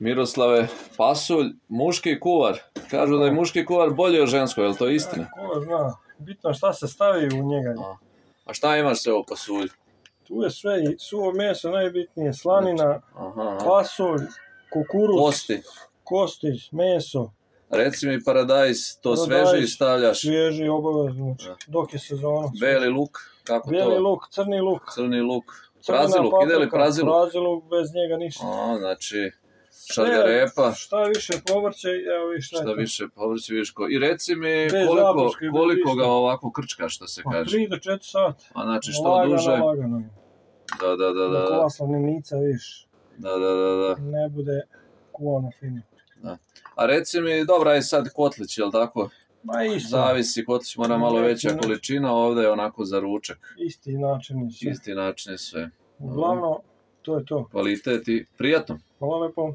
Miroslave, pasulj, muški kuvar. Kažu da je muški kuvar bolji od ženskog, je li to istina? Ko zna, bitno šta se stavi u njega. A šta imaš sve o pasulju? Tu je sve, suvo meso najbitnije, slanina, pasulj, kukuruz, kosti, meso. Reci mi paradajz, to sveži stavljaš? Sveži, obavezno, dok je sezona. Beli luk, kako to? Beli luk, crni luk. Crni luk. Praziluk, ide li praziluk? Praziluk, bez njega ništa. Znači, šargarepa. Šta više povrće, evo viš šta je to. Šta više povrće, viš ko. I reci mi koliko ga ovako krčka, što se kaže? 3 do 4 sata. A znači što duže? Lagano. Da. Kova slanica, viš. Da. Ne bude kuvano fino. A reci mi, dobra je sad kotlić, jel tako? Ma isto. Zavisi, kotlić mora malo veća količina, ovdje je onako za ručak. Isti način je sve. Isti način je sve. Uglavnom, to je to. Kvalitet i prijatno. Hvala lepo.